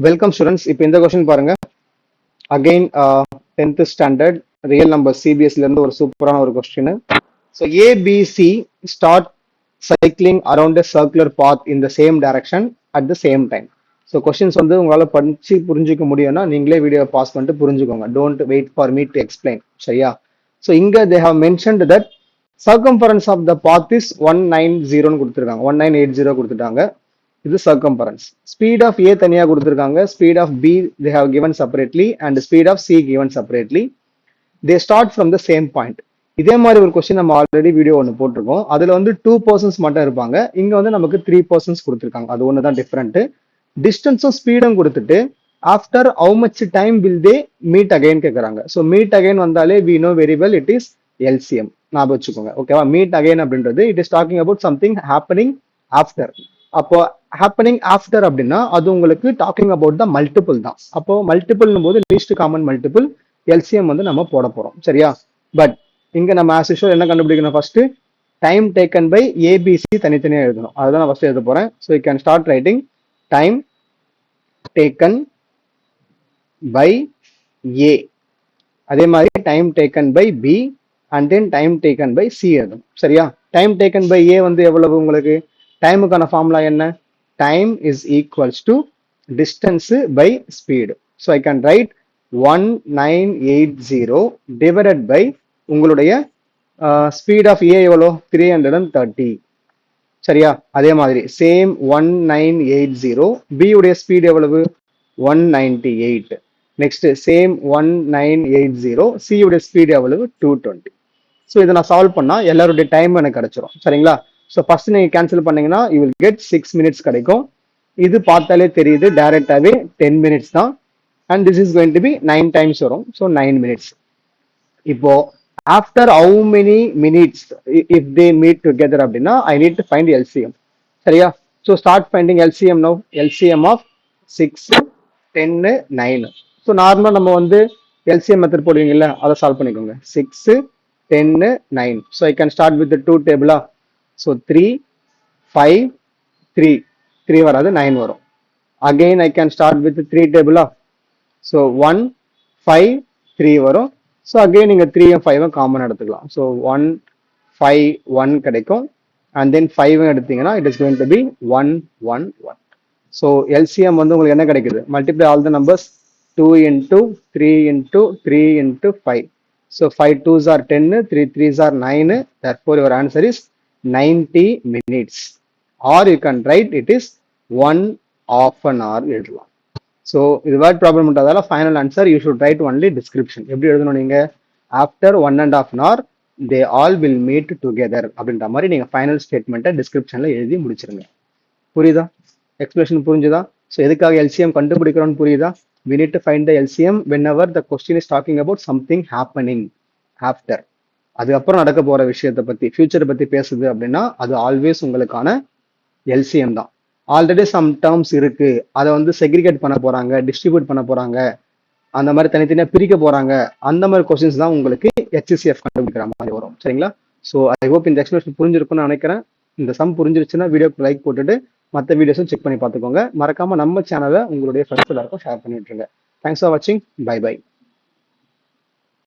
Welcome students. இப்போ இந்த question பாருங்க. Again 10th standard real number சிபிஎஸ்ல இருந்து ஒரு சூப்பரான ஒரு question. So ABC start cycling around a circular path in the same direction at the same time. So questions வந்து உங்களால் படிச்சு புரிஞ்சுக்க முடியும்னா நீங்களே வீடியோ பாஸ் பண்ணிட்டு புரிஞ்சுக்கோங்க. Don't wait for me to explain. சரியா? ஸோ இங்க they have mentioned that circumference of the path is 190 கொடுத்துருக்காங்க. 1980 கொடுத்துட்டாங்க. இது சர்க்கம்ஃபரன்ஸ். ஸ்பீட் ஆஃப் ஏ தனியா கொடுத்துருக்காங்க, speed of B they have given separately and speed of C given separately. They start from the same point. இதே மாதிரி ஒரு question நம்ம already video ஒன்று போட்டிருக்கோம். அதுல வந்து 2 பர்சன்ஸ் மட்டும் இருப்பாங்க. இங்க வந்து நமக்கு 3 பர்சன்ஸ் கொடுத்துருக்காங்க. அது ஒன்று தான் டிஃப்ரெண்ட். டிஸ்டன்ஸும் ஸ்பீடும் கொடுத்துட்டு after how much time will they meet again கேட்குறாங்க. ஸோ மீட் அகைன் வந்தாலே we know very well it is LCM. ஞாபகம் வச்சுக்கோங்க. ஓகேவா? மீட் அகைன் அப்படின்றது it is talking about something happening after. அப்போ ஹேப்பனிங் ஆஃப்டர் அப்படின்னா அது உங்களுக்கு டாக்கிங் அபவுட் த மல்டிபிள் தான். அப்போ மல்டிபிள்னும் போது லீஸ்ட் காமன் மல்டிபிள் எல்சிஎம் வந்து நம்ம போட போறோம். சரியா? பட் இங்க நம்ம ஆஸ் யூஷுவல் என்ன கண்டுபிடிக்கணும்? First time taken by ABC தனித்தனியா எழுதணும். அதுதான் நான் ஃபர்ஸ்ட் எழுத போறேன். So you can start writing time taken by A, அதே மாதிரி time taken by B and then time taken by C எழுதணும். சரியா? டைம் டேக்கன் பை ஏ வந்து எவ்வளவு? உங்களுக்கு டைமுக்கான ஃபார்முலா என்ன? Time is equals to distance by speed. So I can write 1980 divided by உங்களுடைய ஸ்பீட் ஆஃப் ஏ எவ்வளோ? 330. சரியா? அதே மாதிரி சேம் 1980 பி உடைய ஸ்பீடு எவ்வளவு? 198. நெக்ஸ்ட் சேம் 1980 சி உடைய ஸ்பீடு எவ்வளவு? 220. ஸோ இதை நான் சால்வ் பண்ணா எல்லாருடைய டைம் எனக்கு கிடைச்சிரும். சரிங்களா? ஸோ ஃபர்ஸ்ட் நீங்க கேன்சல் பண்ணீங்கன்னா யூ வில் கெட் 6 minutes கிடைக்கும். இது பார்த்தாலே தெரியுது டைரக்டாவே 10 minutes தான். And this is going to be 9 times வரும். So 9 minutes. இப்போ after how many minutes if they meet together அப்படின்னா I need to find LCM. சரியா? So start finding LCM now. LCM of 6, 10, 9. So நார்மலாக நம்ம வந்து LCM method போடுவீங்கல்ல, அதை solve பண்ணிக்கோங்க. 6, 10, 9. So I can start with 2 டேபிளா. So 3, 5, 3 வராது, 9 வரும். Again I can start with 3 டேபிளா. ஸோ 1, 5, 3 வரும். ஸோ அகெயின் நீங்கள் 3 5 காமன் எடுத்துக்கலாம். ஸோ 1, 5, 1 கிடைக்கும். அண்ட் தென் 5 எடுத்தீங்கன்னா it is going to be 1, 1, 1. So LCM வந்து உங்களுக்கு என்ன கிடைக்குது? Multiply all the numbers. 2 into 3 into 3 into 5. So 5 2s are 10, 3 3s are 9. Therefore your answer is 90 minutes. Or you can write it is 1/2 an hour எழுதலாம். So இது word problem பண்றதால final answer you should write only description. எப்படி எழுதணும்? நீங்க after 1.5 an hour they all will meet together அப்படின்ற மாதிரி நீங்க final ஸ்டேட்மெண்ட்டை டிஸ்கிரிப்ஷன்ல எழுதி முடிச்சிருங்க. புரியுதா? எக்ஸ்பிளேஷன் புரிஞ்சுதா? ஸோ எதுக்காக எல்சிஎம் கண்டுபிடிக்கிறோம்னு புரியுதா? We need to find the LCM whenever the question is talking about something happening after. அதுக்கப்புறம் நடக்க போற விஷயத்தை பத்தி, ஃபியூச்சரை பத்தி பேசுது அப்படின்னா அது ஆல்வேஸ் உங்களுக்கான எல்சிஎம் தான். ஆல்ரெடி சம் டேர்ம்ஸ் இருக்கு, அதை வந்து செக்ரிகேட் பண்ண போறாங்க, டிஸ்ட்ரிபியூட் பண்ண போறாங்க, அந்த மாதிரி தனித்தனியா பிரிக்க போறாங்க. அந்த மாதிரி கொஸ்டின்ஸ் தான் உங்களுக்கு HCF கண்டுபிடிக்கிற மாதிரி வரும். சரிங்களா? ஸோ ஐ ஹோப் இந்த எக்ஸ்பிளேஷன் புரிஞ்சிருக்கும்னு நினைக்கிறேன். இந்த சம் புரிஞ்சிருச்சுன்னா வீடியோக்கு லைக் போட்டுட்டு மற்ற வீடியோஸும் செக் பண்ணி பார்த்துக்கோங்க. மறக்காம நம்ம சேனலை உங்களுடைய ஃப்ரெண்ட்ஸ் எல்லாருக்கும் ஷேர் பண்ணி விட்டுருங்க. தேங்க்ஸ் ஃபார் வாட்சிங். Bye by.